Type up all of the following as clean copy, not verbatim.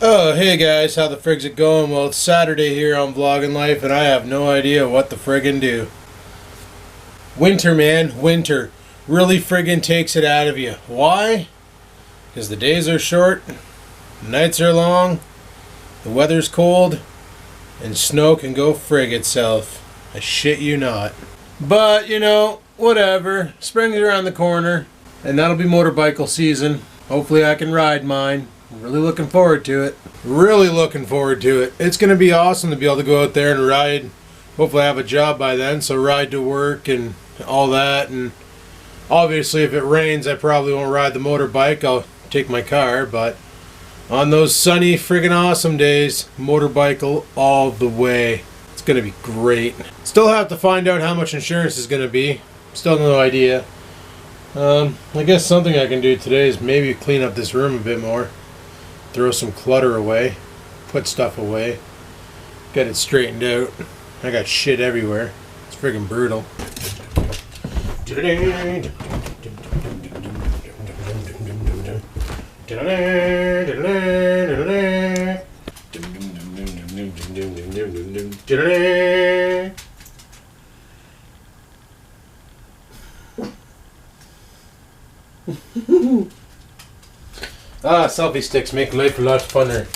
Oh, hey guys, how the frig's it going? Well, it's Saturday here on Vlogging Life, and I have no idea what the friggin' do. Winter, man, winter. Really friggin' takes it out of you. Why? Because the days are short, the nights are long, the weather's cold, and snow can go frig itself. I shit you not. But, you know, whatever. Spring's around the corner, and that'll be motorcycle season. Hopefully I can ride mine. Really looking forward to it. Really looking forward to it. It's going to be awesome to be able to go out there and ride. Hopefully I have a job by then, so ride to work and all that. And obviously if it rains, I probably won't ride the motorbike. I'll take my car, but on those sunny friggin' awesome days, motorbike all the way. It's going to be great. Still have to find out how much insurance is going to be. Still no idea. I guess something I can do today is maybe clean up this room a bit more. Throw some clutter away, put stuff away, get it straightened out. I got shit everywhere. It's friggin' brutal. Selfie sticks make life a lot funner.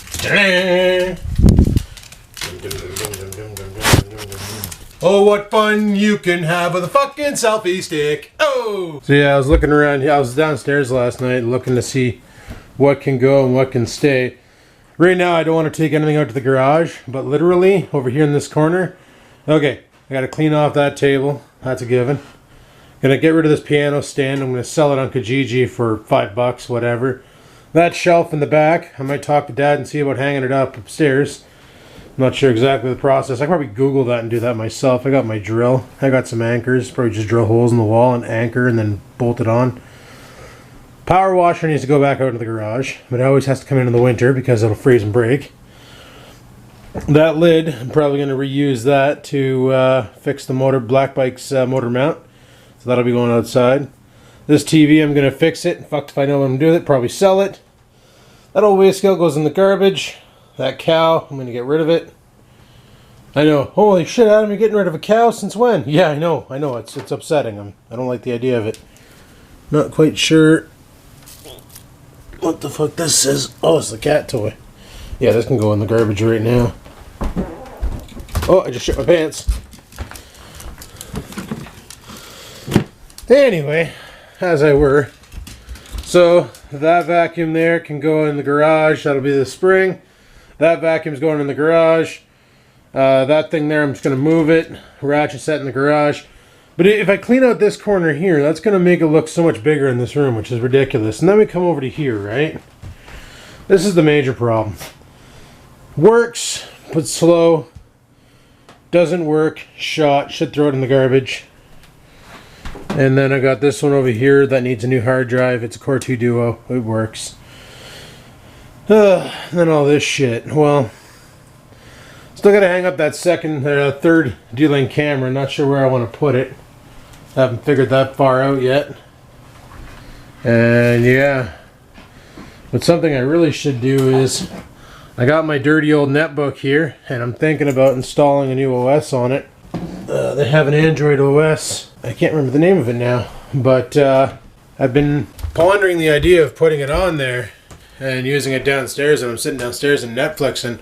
Oh, what fun you can have with a fucking selfie stick. Oh! So yeah, I was looking around. I was downstairs last night looking to see what can go and what can stay. Right now, I don't want to take anything out to the garage, but literally over here in this corner. Okay, I got to clean off that table. That's a given. Gonna get rid of this piano stand. I'm gonna sell it on Kijiji for $5, whatever. That shelf in the back, I might talk to Dad and see about hanging it up upstairs. I'm not sure exactly the process. I can probably Google that and do that myself. I got my drill. I got some anchors. Probably just drill holes in the wall and anchor and then bolt it on. Power washer needs to go back out into the garage, but it always has to come in the winter because it'll freeze and break. That lid, I'm probably going to reuse that to fix the black bike's motor mount. So that'll be going outside. This TV, I'm going to fix it. Fucked if I know what I'm doing with it. Probably sell it. That old weigh scale goes in the garbage. That cow, I'm going to get rid of it. I know. Holy shit, Adam, you're getting rid of a cow since when? Yeah, I know. It's upsetting. I don't like the idea of it. Not quite sure what the fuck this is. Oh, it's the cat toy. Yeah, this can go in the garbage right now. Oh, I just shit my pants. Anyway, as I were. So, that vacuum there can go in the garage. That'll be the spring. That vacuum's going in the garage. That thing there, I'm just going to move it. Ratchet set in the garage. But if I clean out this corner here, that's going to make it look so much bigger in this room, which is ridiculous. And then we come over to here, right? This is the major problem. Works, but slow. Doesn't work. Shot. Should throw it in the garbage. And then I got this one over here that needs a new hard drive. It's a Core 2 Duo. It works. Then all this shit. Well, still got to hang up that third D-Link camera. Not sure where I want to put it. Haven't figured that far out yet. And yeah. But something I really should do is, I got my dirty old netbook here, and I'm thinking about installing a new OS on it. They have an Android OS. I can't remember the name of it now, but I've been pondering the idea of putting it on there and using it downstairs, and I'm sitting downstairs and Netflixing.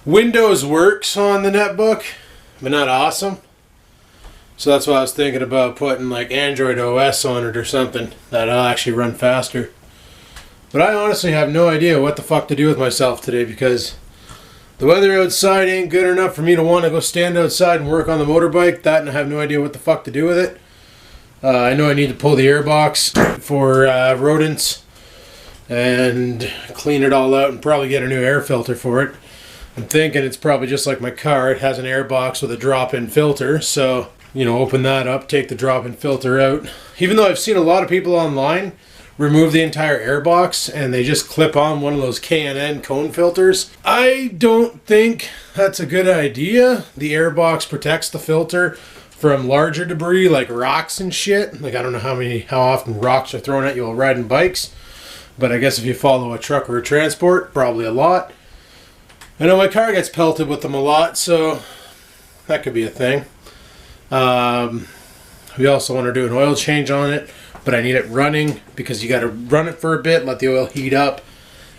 Windows works on the netbook, but not awesome. So that's why I was thinking about putting like Android OS on it or something that'll actually run faster. But I honestly have no idea what the fuck to do with myself today, because the weather outside ain't good enough for me to want to go stand outside and work on the motorbike. That, and I have no idea what the fuck to do with it. I know I need to pull the airbox for rodents and clean it all out and probably get a new air filter for it. I'm thinking it's probably just like my car. It has an airbox with a drop-in filter. So, you know, open that up, take the drop-in filter out. Even though I've seen a lot of people online remove the entire airbox and they just clip on one of those K&N cone filters. I don't think that's a good idea. The airbox protects the filter from larger debris like rocks and shit. Like, I don't know how often rocks are thrown at you while riding bikes. But I guess if you follow a truck or a transport, probably a lot. I know my car gets pelted with them a lot, so that could be a thing. We also want to do an oil change on it, but I need it running because you got to run it for a bit, let the oil heat up,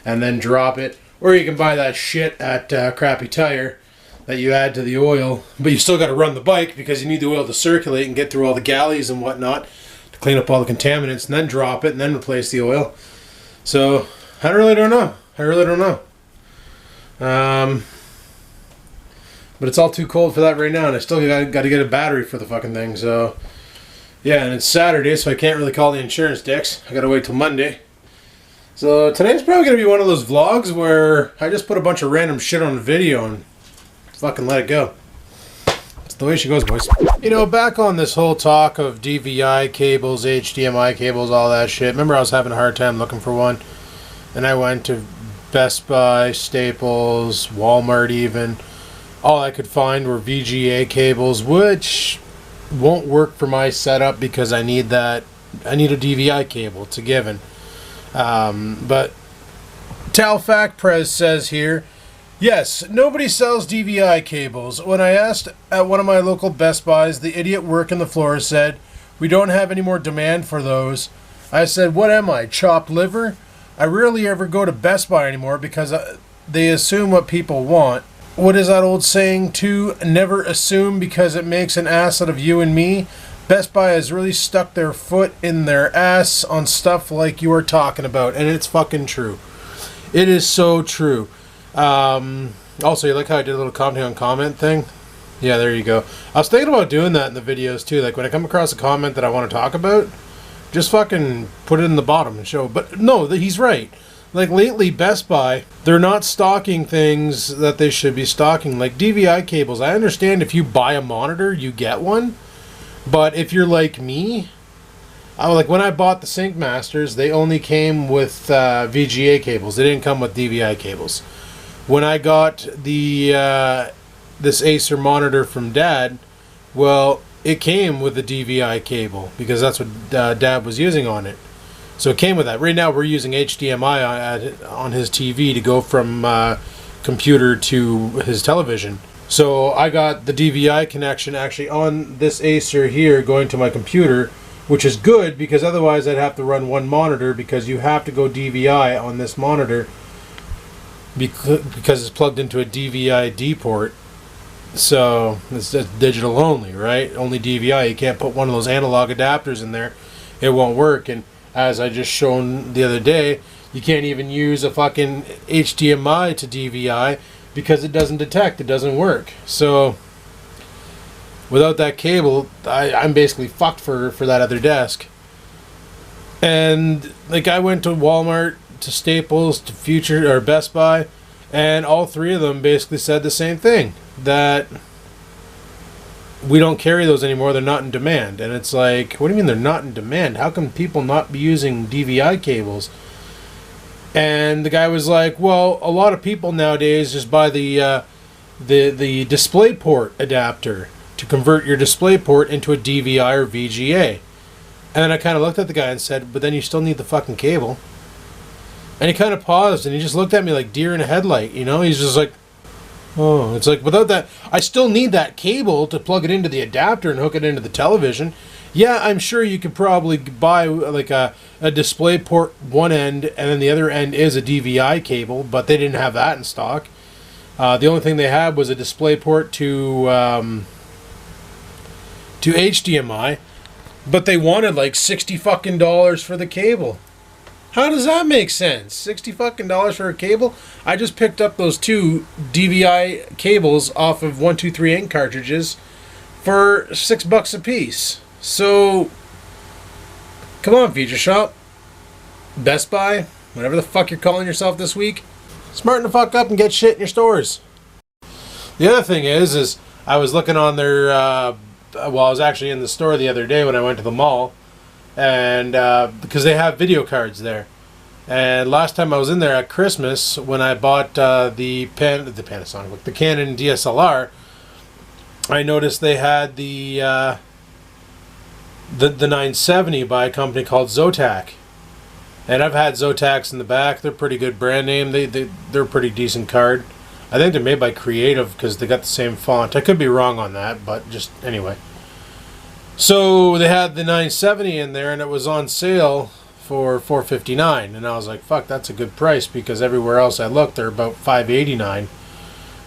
and then drop it. Or you can buy that shit at Crappy Tire that you add to the oil, but you still got to run the bike because you need the oil to circulate and get through all the galleys and whatnot to clean up all the contaminants, and then drop it and then replace the oil. So I really don't know. But it's all too cold for that right now, and I still got to get a battery for the fucking thing. So yeah, and it's Saturday, so I can't really call the insurance dicks. I got to wait till Monday. So today's probably going to be one of those vlogs where I just put a bunch of random shit on a video and fucking let it go. That's the way she goes, boys. You know, back on this whole talk of DVI cables, HDMI cables, all that shit. Remember I was having a hard time looking for one? And I went to Best Buy, Staples, Walmart even. All I could find were VGA cables, which won't work for my setup because I need a DVI cable. It's a given. But Talfac Prez says here, yes, nobody sells DVI cables. When I asked at one of my local Best Buys, the idiot working the floor said, we don't have any more demand for those. I said, what am I, chopped liver? I rarely ever go to Best Buy anymore because they assume what people want. What is that old saying too? Never assume because it makes an ass out of you and me. Best Buy has really stuck their foot in their ass on stuff like you are talking about. And it's fucking true. It is so true. Also, you like how I did a little commenting on comment thing? Yeah, there you go. I was thinking about doing that in the videos too. Like when I come across a comment that I want to talk about, just fucking put it in the bottom and show. But no, he's right. Like lately, Best Buy, they're not stocking things that they should be stocking. Like DVI cables, I understand if you buy a monitor, you get one. But if you're like me, like when I bought the Sync Masters, they only came with VGA cables. They didn't come with DVI cables. When I got the this Acer monitor from Dad, well, it came with a DVI cable because that's what Dad was using on it. So it came with that. Right now we're using HDMI on his TV to go from computer to his television. So I got the DVI connection actually on this Acer here going to my computer, which is good because otherwise I'd have to run one monitor because you have to go DVI on this monitor because it's plugged into a DVI-D port. So it's just digital only, right? Only DVI. You can't put one of those analog adapters in there. It won't work. And as I just shown the other day, you can't even use a fucking HDMI to DVI because it doesn't detect. It doesn't work. So without that cable, I'm basically fucked for that other desk. And like I went to Walmart, to Staples, to Future or Best Buy, and all three of them basically said the same thing, that we don't carry those anymore, they're not in demand. And it's like, what do you mean they're not in demand? How can people not be using DVI cables? And the guy was like, well, a lot of people nowadays just buy the DisplayPort adapter to convert your DisplayPort into a DVI or VGA. And then I kind of looked at the guy and said, but then you still need the fucking cable. And he kind of paused and he just looked at me like deer in a headlight, you know? He's just like, oh, it's like without that, I still need that cable to plug it into the adapter and hook it into the television. Yeah, I'm sure you could probably buy like a DisplayPort one end and then the other end is a DVI cable, but they didn't have that in stock. The only thing they had was a DisplayPort to HDMI, but they wanted like $60 fucking for the cable. How does that make sense? $60 fucking for a cable? I just picked up those two DVI cables off of 123 ink cartridges for $6 a piece. So, come on, Feature Shop, Best Buy, whatever the fuck you're calling yourself this week, smarten the fuck up and get shit in your stores. The other thing is I was looking on their, I was actually in the store the other day when I went to the mall, and because they have video cards there. And last time I was in there at Christmas, when I bought the Canon DSLR, I noticed they had the 970 by a company called Zotac. And I've had Zotacs in the back. They're pretty good brand name. They're a pretty decent card. I think they're made by Creative because they got the same font. I could be wrong on that, but just anyway. So they had the 970 in there, and it was on sale for $459, and I was like, fuck, that's a good price, because everywhere else I looked, they're about $589.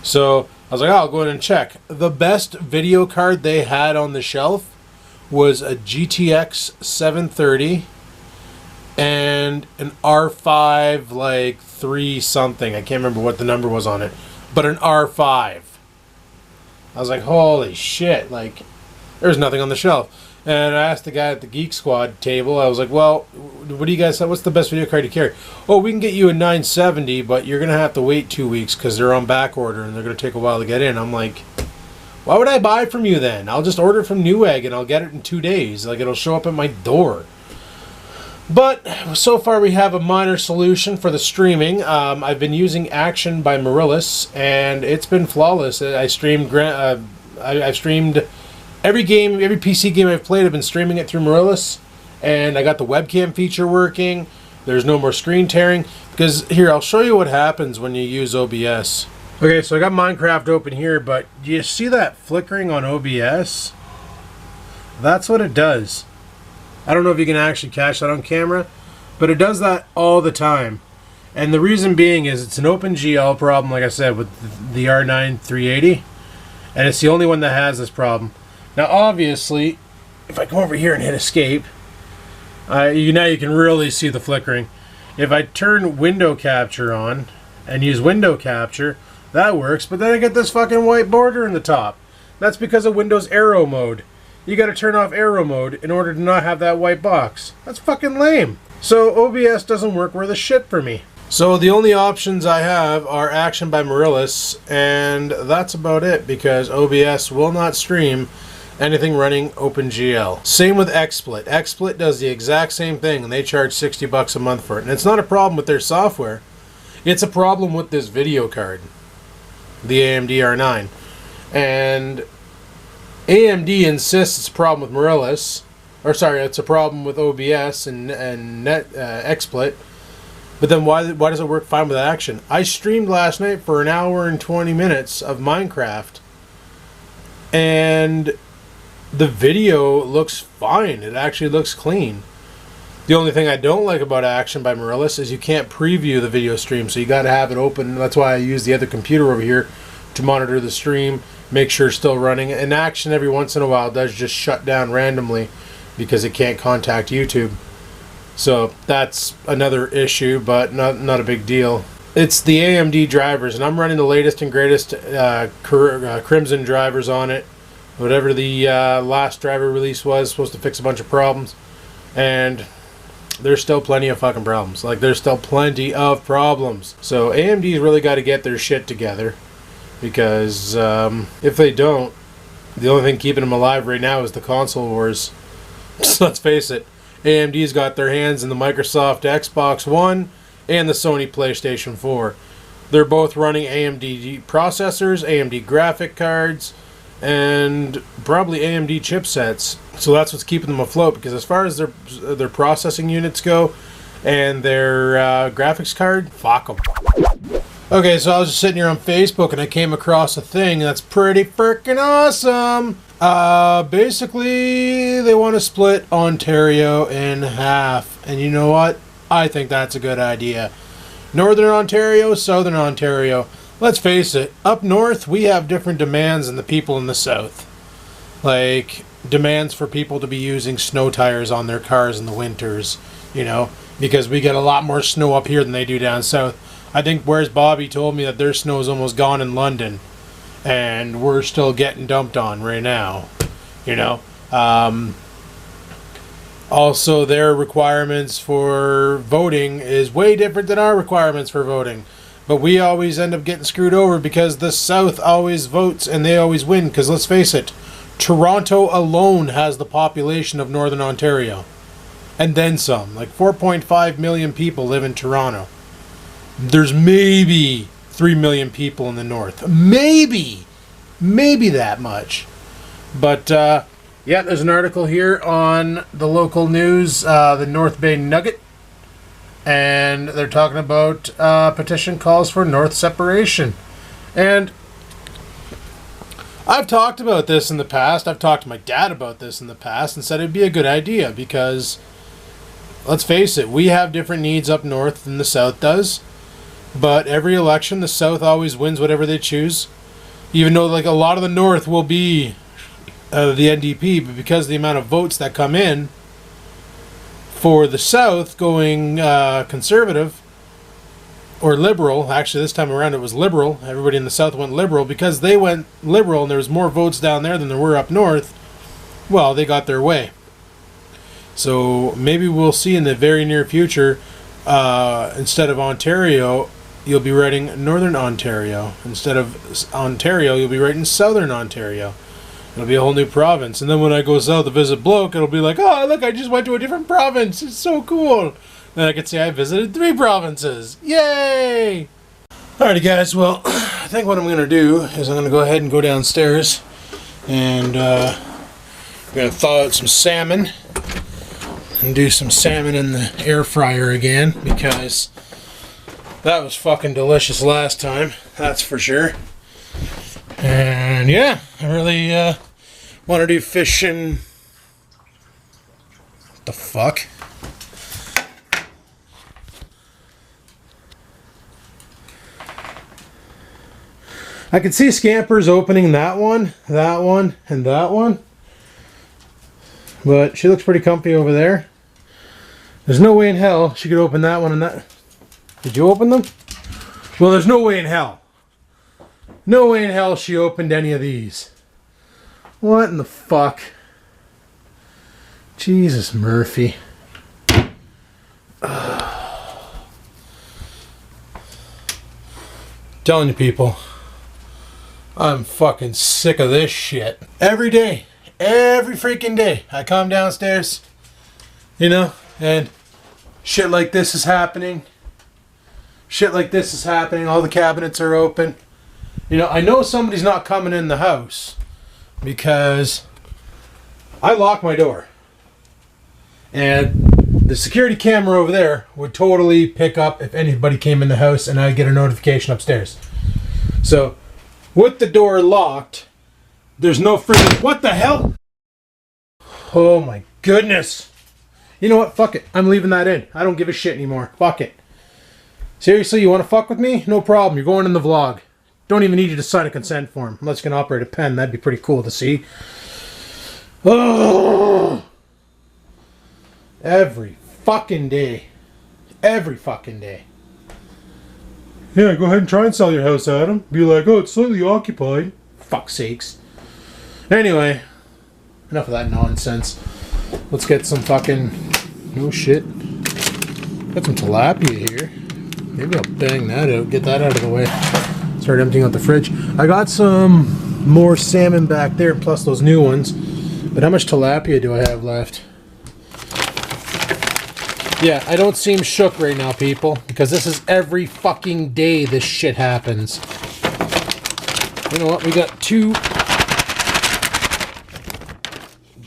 So I was like, oh, I'll go in and check. The best video card they had on the shelf was a GTX 730 and an R5, like 3 something. I can't remember what the number was on it, but an R5. I was like, holy shit, like, there's nothing on the shelf. And I asked the guy at the Geek Squad table, I was like, well, what do you guys, what's the best video card you carry? Oh, we can get you a 970, but you're going to have to wait 2 weeks because they're on back order and they're going to take a while to get in. I'm like, why would I buy from you then? I'll just order from Newegg and I'll get it in 2 days. Like, it'll show up at my door. But so far we have a minor solution for the streaming. I've been using Action by Marillis, and it's been flawless. I've streamed every game, every PC game I've played. I've been streaming it through Marillis, and I got the webcam feature working. There's no more screen tearing. Because here, I'll show you what happens when you use OBS. Okay, so I got Minecraft open here, but do you see that flickering on OBS? That's what it does. I don't know if you can actually catch that on camera, but it does that all the time. And the reason being is it's an OpenGL problem, like I said, with the R9 380, and it's the only one that has this problem. Now, obviously, if I come over here and hit escape, now you can really see the flickering. If I turn window capture on and use window capture, that works, but then I get this fucking white border in the top. That's because of Windows Aero mode. You gotta turn off Aero mode in order to not have that white box. That's fucking lame. So OBS doesn't work worth a shit for me. So the only options I have are Action by Marillis, and that's about it, because OBS will not stream anything running OpenGL. Same with XSplit. XSplit does the exact same thing, and they charge $60 a month for it. And it's not a problem with their software. It's a problem with this video card, the AMD R9. And AMD insists it's a problem with Marillis, or sorry, it's a problem with OBS and XSplit. But then why does it work fine with Action? I streamed last night for 1 hour and 20 minutes of Minecraft, and the video looks fine. It actually looks clean. The only thing I don't like about Action by Marillis is you can't preview the video stream, so you got to have it open. That's why I use the other computer over here to monitor the stream, make sure it's still running. And Action every once in a while does just shut down randomly because it can't contact YouTube. So that's another issue, but not a big deal. It's the AMD drivers, and I'm running the latest and greatest Crimson drivers on it. Whatever the last driver release was, supposed to fix a bunch of problems. And there's still plenty of fucking problems. Like, there's still plenty of problems. So AMD's really got to get their shit together, because if they don't, the only thing keeping them alive right now is the console wars. So let's face it, AMD's got their hands in the Microsoft Xbox One and the Sony PlayStation 4. They're both running AMD processors, AMD graphic cards, and probably AMD chipsets. So that's what's keeping them afloat, because as far as their processing units go and their graphics card, fuck them. Okay, so I was just sitting here on Facebook and I came across a thing that's pretty freaking awesome. Basically, they want to split Ontario in half. And you know what? I think that's a good idea. Northern Ontario, Southern Ontario. Let's face it, up north, we have different demands than the people in the south. Like, demands for people to be using snow tires on their cars in the winters, you know, because we get a lot more snow up here than they do down south. I think Where's Bobby told me that their snow is almost gone in London, and we're still getting dumped on right now, you know. Also, their requirements for voting is way different than our requirements for voting. But we always end up getting screwed over because the South always votes and they always win. Because let's face it, Toronto alone has the population of Northern Ontario. And then some. Like 4.5 million people live in Toronto. There's maybe 3 million people in the north. Maybe that much. But yeah, there's an article here on the local news, the North Bay Nugget. and they're talking about petition calls for north separation. And I've talked about this in the past. I've talked to my dad about this in the past and said it'd be a good idea because, let's face it, we have different needs up north than the south does. But every election, the south always wins whatever they choose. Even though like a lot of the north will be the NDP, but because of the amount of votes that come in for the south going conservative or liberal, actually this time around it was liberal, everybody in the south went liberal, because they went liberal and there was more votes down there than there were up north, well, they got their way. So maybe we'll see in the very near future, instead of Ontario, you'll be writing Northern Ontario. Instead of Ontario, you'll be writing Southern Ontario. It'll be a whole new province. And then when I go south to visit Bloke, it'll be like, oh, look, I just went to a different province. It's so cool. Then I could say I visited 3 provinces. Yay! Alrighty, guys. Well, I think what I'm going to do is I'm going to go ahead and go downstairs. And I'm going to thaw out some salmon. And do some salmon in the air fryer again. Because that was fucking delicious last time. That's for sure. And yeah, I really want to do fishing. What the fuck? I can see Scampers opening that one, and that one. But she looks pretty comfy over there. There's no way in hell she could open that one and that. Did you open them? Well, there's no way in hell. No way in hell she opened any of these. What in the fuck? Jesus, Murphy. Telling you people, I'm fucking sick of this shit. Every day, every freaking day, I come downstairs, you know, and shit like this is happening. Shit like this is happening. All the cabinets are open. You know, I know somebody's not coming in the house because I lock my door. And the security camera over there would totally pick up if anybody came in the house and I'd get a notification upstairs. So, with the door locked, there's no freaking... What the hell? Oh my goodness. You know what? Fuck it. I'm leaving that in. I don't give a shit anymore. Fuck it. Seriously, you want to fuck with me? No problem. You're going in the vlog. Don't even need you to sign a consent form. Unless you can operate a pen. That'd be pretty cool to see. Oh! Every fucking day. Every fucking day. Yeah, go ahead and try and sell your house, Adam. Be like, oh, it's slightly occupied. Fuck's sakes. Anyway, enough of that nonsense. Let's get some fucking... No shit. Got some tilapia here. Maybe I'll bang that out. Get that out of the way. Start emptying out the fridge. I got some more salmon back there, plus those new ones. But how much tilapia do I have left? Yeah, I don't seem shook right now, people, because this is every fucking day this shit happens. You know what? We got 2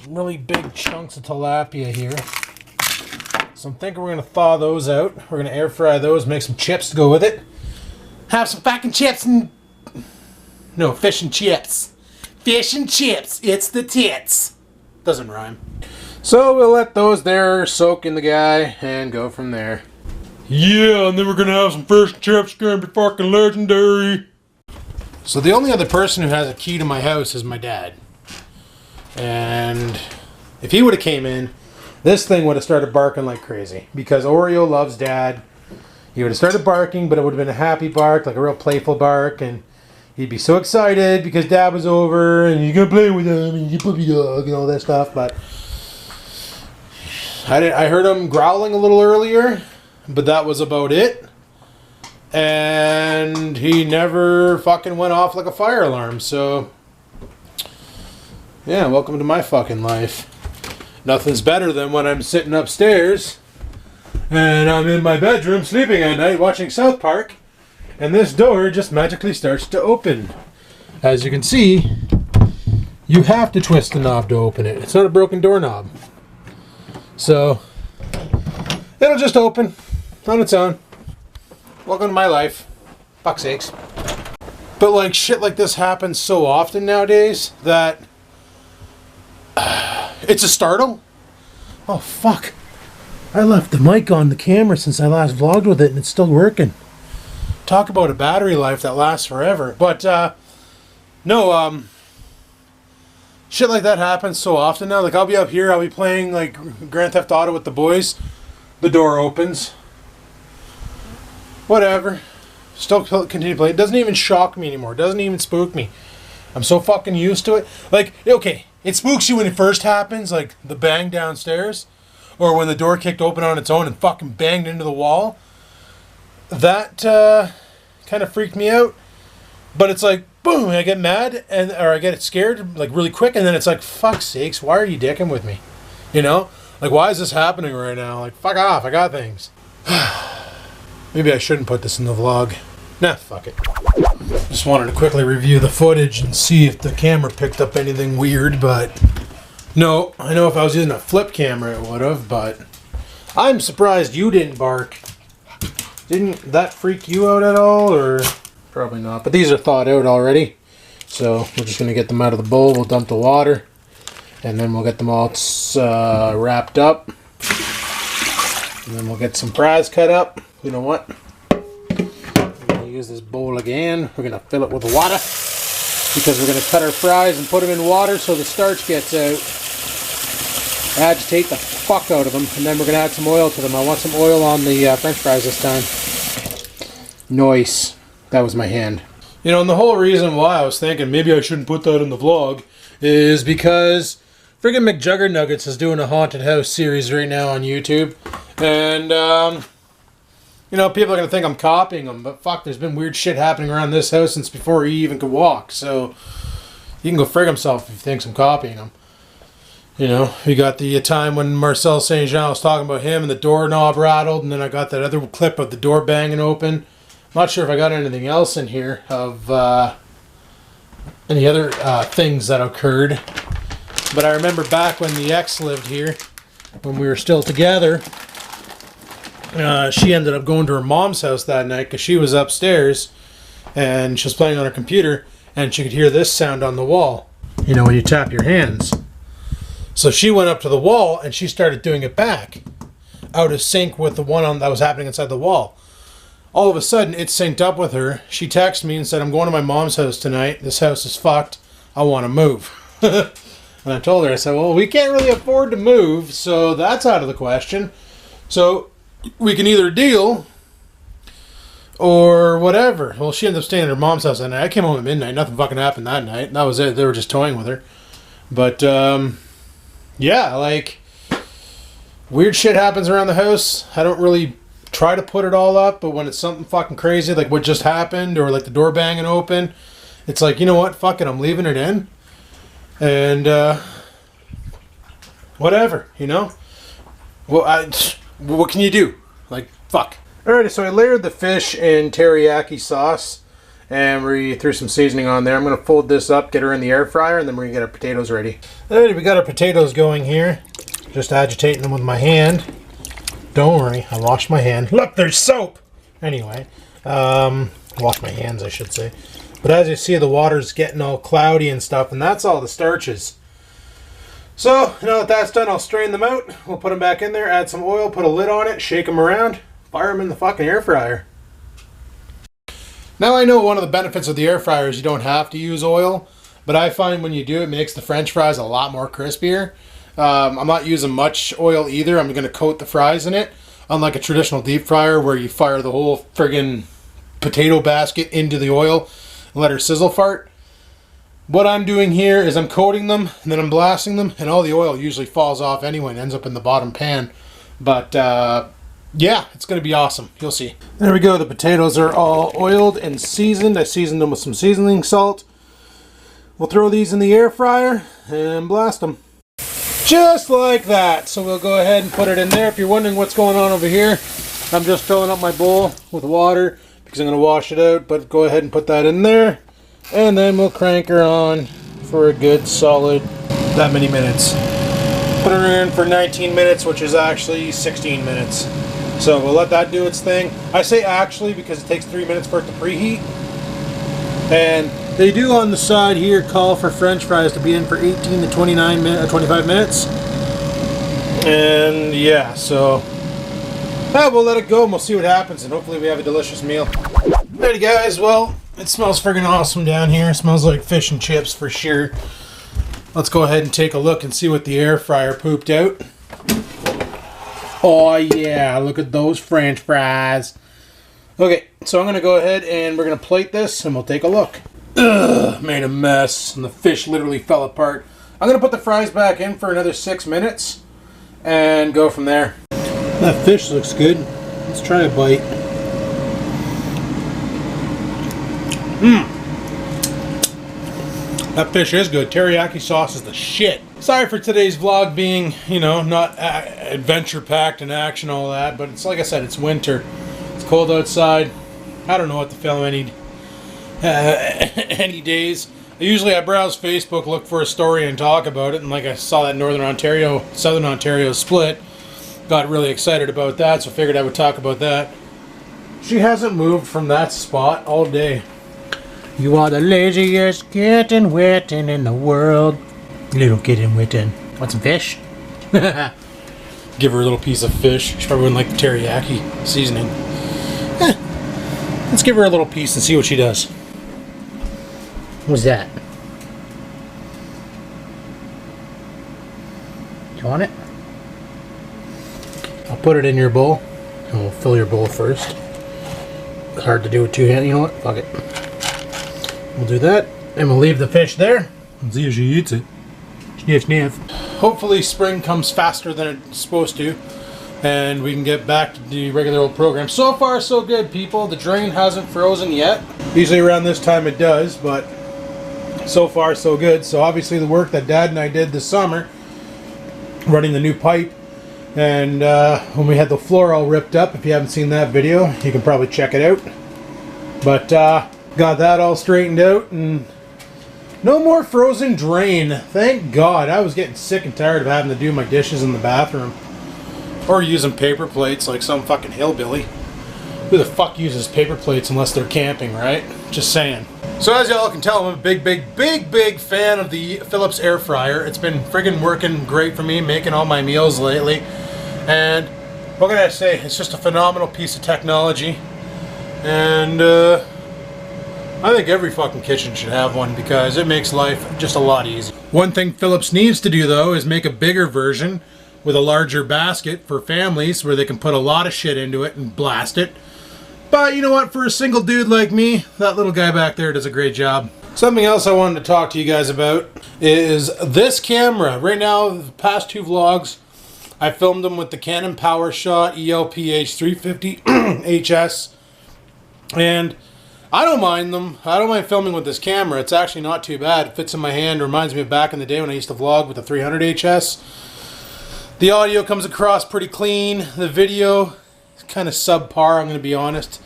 really big chunks of tilapia here. So I'm thinking we're going to thaw those out. We're going to air fry those, make some chips to go with it. Have some fucking chips and... No, fish and chips. Fish and chips. It's the tits. Doesn't rhyme. So we'll let those there soak in the guy and go from there. Yeah, and then we're going to have some fish and chips. Going to be fucking legendary. So the only other person who has a key to my house is my dad. And if he would have came in, this thing would have started barking like crazy. Because Oreo loves Dad. He would have started barking, but it would have been a happy bark, like a real playful bark. And he'd be so excited because Dad was over and you're going to play with him and you puppy dog and all that stuff. But I heard him growling a little earlier, but that was about it. And he never fucking went off like a fire alarm. So, yeah, welcome to my fucking life. Nothing's better than when I'm sitting upstairs and I'm in my bedroom sleeping at night watching South Park and this door just magically starts to open. As you can see, you have to twist the knob to open it. It's not a broken doorknob. So, it'll just open on its own. Welcome to my life. Fuck's sakes. But like shit like this happens so often nowadays that it's a startle. Oh fuck. I left the mic on the camera since I last vlogged with it and it's still working. Talk about a battery life that lasts forever. But no, shit like that happens so often now. Like I'll be up here, I'll be playing like Grand Theft Auto with the boys. The door opens. Whatever. Still continue to play. It doesn't even shock me anymore. It doesn't even spook me. I'm so fucking used to it. Like, okay, it spooks you when it first happens, like the bang downstairs, or when the door kicked open on its own and fucking banged into the wall. That kind of freaked me out. But it's like, boom, I get mad, or I get scared, like really quick, and then it's like, fuck's sakes, why are you dicking with me? You know? Like, why is this happening right now? Like, fuck off, I got things. Maybe I shouldn't put this in the vlog. Nah, fuck it. Just wanted to quickly review the footage and see if the camera picked up anything weird, but no. I know if I was using a flip camera it would have, but I'm surprised you didn't bark. Didn't that freak you out at all, or probably not? But these are thawed out already, so we're just going to get them out of the bowl. We'll dump the water, and then we'll get them all wrapped up, and then we'll get some fries cut up. You know what? Use this bowl again. We're going to fill it with water because we're going to cut our fries and put them in water so the starch gets out. Agitate the fuck out of them, and then we're going to add some oil to them. I want some oil on the french fries this time. Nice. That was my hand. You know, and the whole reason why I was thinking maybe I shouldn't put that in the vlog is because friggin' McJuggernuggets is doing a haunted house series right now on YouTube. And, you know, people are going to think I'm copying them, but fuck, there's been weird shit happening around this house since before he even could walk, so he can go frig himself if he thinks I'm copying him. You know, we got the time when Marcel St. Jean was talking about him and the doorknob rattled, and then I got that other clip of the door banging open. I'm not sure if I got anything else in here of any other things that occurred, but I remember back when the ex lived here, when we were still together, she ended up going to her mom's house that night because she was upstairs and she was playing on her computer and she could hear this sound on the wall. You know, when you tap your hands. So she went up to the wall and she started doing it back, out of sync with the one that was happening inside the wall. All of a sudden, it synced up with her. She texted me and said, I'm going to my mom's house tonight. This house is fucked. I want to move. And I told her, I said, well, we can't really afford to move, so that's out of the question. So we can either deal or whatever. Well, she ended up staying at her mom's house that night. I came home at midnight. Nothing fucking happened that night. That was it. They were just toying with her. But, yeah, like, weird shit happens around the house. I don't really try to put it all up, but when it's something fucking crazy, like what just happened, or like the door banging open, it's like, you know what? Fuck it. I'm leaving it in. And, whatever, you know? Well, what can you do? Like, fuck. Alrighty, so I layered the fish in teriyaki sauce, and we threw some seasoning on there. I'm going to fold this up, get her in the air fryer, and then we're going to get our potatoes ready. Alrighty, we got our potatoes going here. Just agitating them with my hand. Don't worry, I washed my hand. Look, there's soap! Anyway, wash my hands, I should say. But as you see, the water's getting all cloudy and stuff, and that's all the starches. So, now that that's done, I'll strain them out. We'll put them back in there, add some oil, put a lid on it, shake them around, fire them in the fucking air fryer. Now I know one of the benefits of the air fryer is you don't have to use oil, but I find when you do, it makes the french fries a lot more crispier. I'm not using much oil either. I'm going to coat the fries in it, unlike a traditional deep fryer where you fire the whole friggin' potato basket into the oil and let her sizzle fart. What I'm doing here is I'm coating them, and then I'm blasting them, and all the oil usually falls off anyway and ends up in the bottom pan. But, yeah, it's going to be awesome. You'll see. There we go. The potatoes are all oiled and seasoned. I seasoned them with some seasoning salt. We'll throw these in the air fryer and blast them. Just like that. So we'll go ahead and put it in there. If you're wondering what's going on over here, I'm just filling up my bowl with water because I'm going to wash it out. But go ahead and put that in there. And then we'll crank her on for a good solid that many minutes. Put her in for 19 minutes, which is actually 16 minutes. So we'll let that do its thing. I say actually because it takes 3 minutes for it to preheat. And they do on the side here call for French fries to be in for 18 to 25 minutes. And yeah, so we'll let it go and we'll see what happens, and hopefully we have a delicious meal. Alrighty guys, well, it smells friggin' awesome down here. It smells like fish and chips for sure. Let's go ahead and take a look and see what the air fryer pooped out. Oh yeah, look at those French fries. Okay, so I'm going to go ahead and we're going to plate this and we'll take a look. Ugh, made a mess and the fish literally fell apart. I'm going to put the fries back in for another 6 minutes and go from there. That fish looks good. Let's try a bite. That fish is good. Teriyaki sauce is the shit. Sorry for today's vlog being, you know, not adventure-packed and action all that, but it's like I said, it's winter. It's cold outside. I don't know what to film any days. Usually I browse Facebook, look for a story and talk about it, and like I saw that Southern Ontario split. Got really excited about that, so figured I would talk about that. She hasn't moved from that spot all day. You are the laziest kitten witten in the world. Little kitten witten. Want some fish? Give her a little piece of fish. She probably wouldn't like the teriyaki seasoning. Let's give her a little piece and see what she does. What's that? Do you want it? I'll put it in your bowl. And we'll fill your bowl first. It's hard to do with two hands. You know what? Fuck it. We'll do that. And we'll leave the fish there. And see if she eats it. Sniff, sniff. Hopefully spring comes faster than it's supposed to. And we can get back to the regular old program. So far, so good, people. The drain hasn't frozen yet. Usually around this time it does, but so far, so good. So obviously the work that Dad and I did this summer, running the new pipe, and when we had the floor all ripped up, if you haven't seen that video, you can probably check it out. But got that all straightened out, and no more frozen drain. Thank God. I was getting sick and tired of having to do my dishes in the bathroom. Or using paper plates like some fucking hillbilly. Who the fuck uses paper plates unless they're camping, right? Just saying. So as y'all can tell, I'm a big fan of the Philips air fryer. It's been friggin' working great for me, making all my meals lately. And what can I say? It's just a phenomenal piece of technology. And I think every fucking kitchen should have one because it makes life just a lot easier. One thing Philips needs to do though is make a bigger version with a larger basket for families where they can put a lot of shit into it and blast it. But you know what, for a single dude like me, that little guy back there does a great job. Something else I wanted to talk to you guys about is this camera. Right now, the past two vlogs, I filmed them with the Canon PowerShot ELPH350 HS. And I don't mind them. I don't mind filming with this camera. It's actually not too bad. It fits in my hand. It reminds me of back in the day when I used to vlog with the 300 HS. The audio comes across pretty clean. The video is kind of subpar, I'm going to be honest.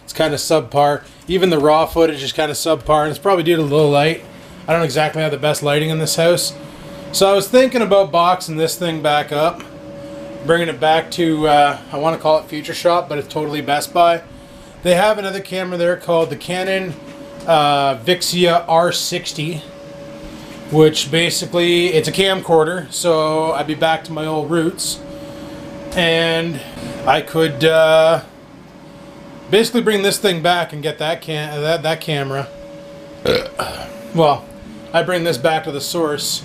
It's kind of subpar. Even the raw footage is kind of subpar, and it's probably due to low light. I don't exactly have the best lighting in this house. So I was thinking about boxing this thing back up, bringing it back to, I want to call it Future Shop, but it's totally Best Buy. They have another camera there called the Canon Vixia R60. Which basically, it's a camcorder, so I'd be back to my old roots. And I could basically bring this thing back and get that camera. Well, I bring this back to the source,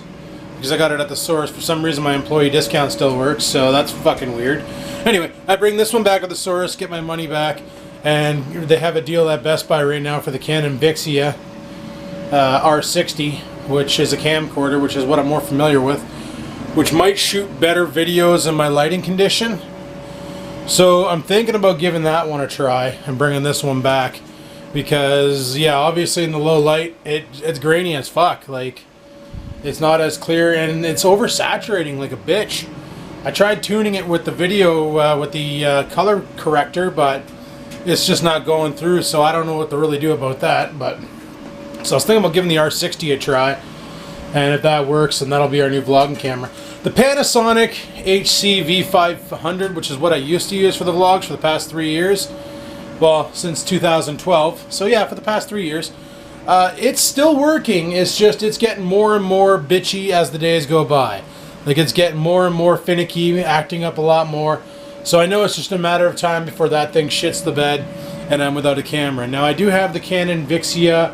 because I got it at the source. For some reason my employee discount still works, so that's fucking weird. Anyway, I bring this one back to the source, get my money back, and they have a deal at Best Buy right now for the Canon Vixia R60. Which is a camcorder, which is what I'm more familiar with, which might shoot better videos in my lighting condition. So I'm thinking about giving that one a try and bringing this one back, because yeah, obviously in the low light it's grainy as fuck. Like, it's not as clear and it's oversaturating like a bitch. I tried tuning it with the video with the color corrector, but it's just not going through, so I don't know what to really do about that. But so I was thinking about giving the R60 a try And if that works, then that'll be our new vlogging camera. The Panasonic HC V500, which is what I used to use for the vlogs for the past 3 years. Well, since 2012. So yeah, for the past 3 years. It's still working. It's just, it's getting more and more bitchy as the days go by. Like, it's getting more and more finicky, acting up a lot more. So I know it's just a matter of time before that thing shits the bed and I'm without a camera. Now, I do have the Canon Vixia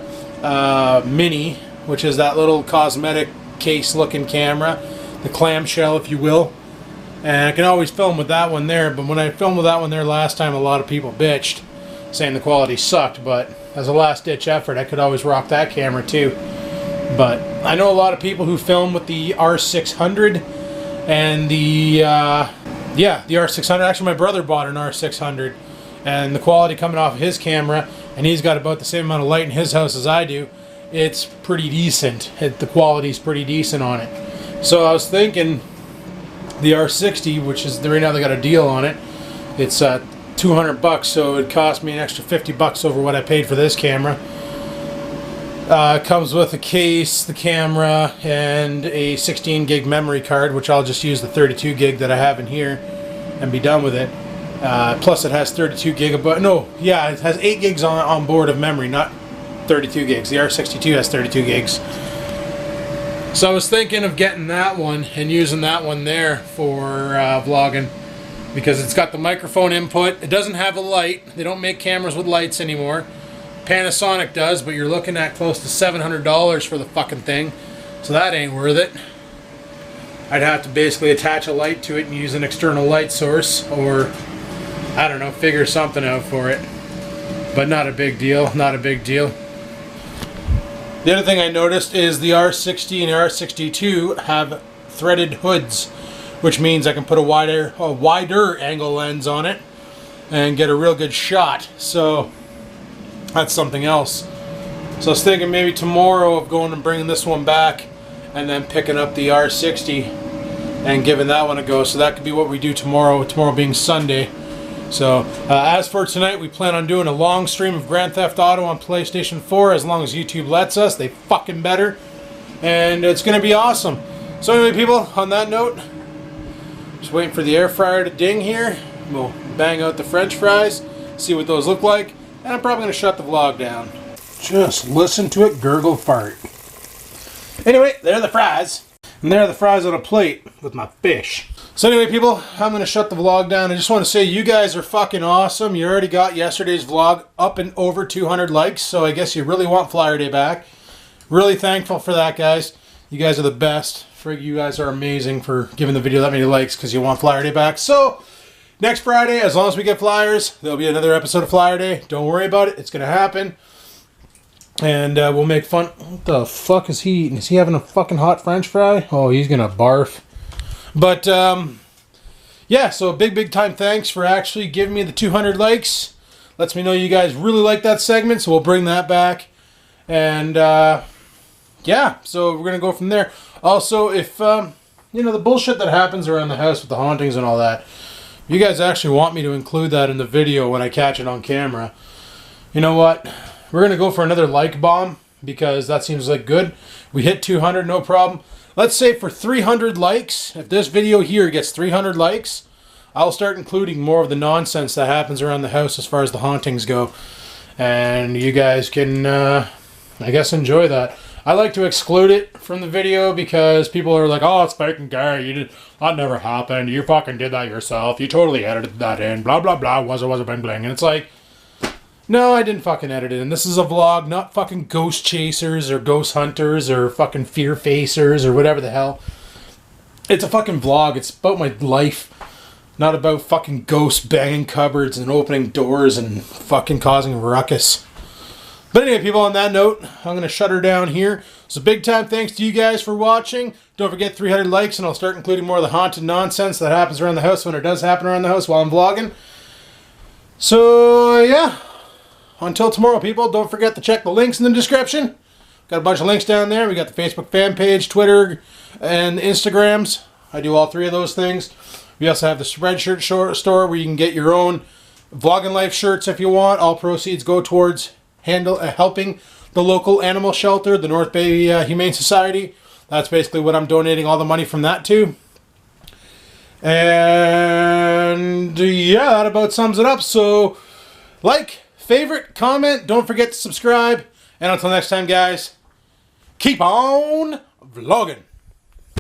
Mini, which is that little cosmetic case looking camera, the clamshell if you will, and I can always film with that one there. But when I filmed with that one there last time, a lot of people bitched saying the quality sucked, but as a last ditch effort I could always rock that camera too. But I know a lot of people who film with the R600 and the the R600. Actually, my brother bought an R600, and the quality coming off of his camera, and he's got about the same amount of light in his house as I do, it's pretty decent. The quality's pretty decent on it. So I was thinking the R60, which is right now they got a deal on it. It's $200, so it cost me an extra $50 over what I paid for this camera. It comes with a case, the camera, and a 16 gig memory card, which I'll just use the 32 gig that I have in here and be done with it. Plus it has 32 gigabyte. No, yeah, it has 8 gigs on board of memory, not 32 gigs. The R62 has 32 gigs. So I was thinking of getting that one and using that one there for vlogging, because it's got the microphone input. It doesn't have a light. They don't make cameras with lights anymore. Panasonic does, but you're looking at close to $700 for the fucking thing. So that ain't worth it. I'd have to basically attach a light to it and use an external light source, or I don't know, figure something out for it. But not a big deal, not a big deal. The other thing I noticed is the R60 and R62 have threaded hoods, which means I can put a wider angle lens on it and get a real good shot. So that's something else. So I was thinking maybe tomorrow of going and bringing this one back and then picking up the R60 and giving that one a go. So that could be what we do tomorrow, tomorrow being Sunday. So as for tonight, we plan on doing a long stream of Grand Theft Auto on PlayStation 4 as long as YouTube lets us. They fucking better. And it's going to be awesome. So anyway, people, on that note, just waiting for the air fryer to ding here. We'll bang out the French fries, see what those look like. And I'm probably going to shut the vlog down. Just listen to it gurgle fart. Anyway, there are the fries. And there are the fries on a plate with my fish. So anyway, people, I'm going to shut the vlog down. I just want to say you guys are fucking awesome. You already got yesterday's vlog up and over 200 likes. So I guess you really want Flyer Day back. Really thankful for that, guys. You guys are the best. You guys are amazing for giving the video that many likes because you want Flyer Day back. So next Friday, as long as we get flyers, there'll be another episode of Flyer Day. Don't worry about it. It's going to happen. And we'll make fun. What the fuck is he eating? Is he having a fucking hot French fry? Oh, he's going to barf. But, yeah, so big time thanks for actually giving me the 200 likes. Lets me know you guys really like that segment, so we'll bring that back. And, yeah, so we're going to go from there. Also, if, you know, the bullshit that happens around the house with the hauntings and all that, you guys actually want me to include that in the video when I catch it on camera, you know what? We're going to go for another like bomb because that seems like good. We hit 200, no problem. Let's say for 300 likes, if this video here gets 300 likes, I'll start including more of the nonsense that happens around the house as far as the hauntings go. And you guys can, I guess, enjoy that. I like to exclude it from the video because people are like, oh, it's fake and gay. That never happened. You fucking did that yourself. You totally edited that in. Blah, blah, blah. Was a bling bling. And it's like, no, I didn't fucking edit it. And this is a vlog, not fucking ghost chasers or ghost hunters or fucking fear facers or whatever the hell. It's a fucking vlog. It's about my life. Not about fucking ghosts banging cupboards and opening doors and fucking causing a ruckus. But anyway, people, on that note, I'm going to shut her down here. So big time thanks to you guys for watching. Don't forget 300 likes and I'll start including more of the haunted nonsense that happens around the house when it does happen around the house while I'm vlogging. So, yeah. Until tomorrow, people, don't forget to check the links in the description. Got a bunch of links down there. We got the Facebook fan page, Twitter, and Instagrams. I do all three of those things. We also have the Spreadshirt store where you can get your own Vlogging Life shirts if you want. All proceeds go towards helping the local animal shelter, the North Bay Humane Society. That's basically what I'm donating all the money from that to. And yeah, that about sums it up. So like, favorite, comment, don't forget to subscribe. And until next time, guys, keep on vlogging.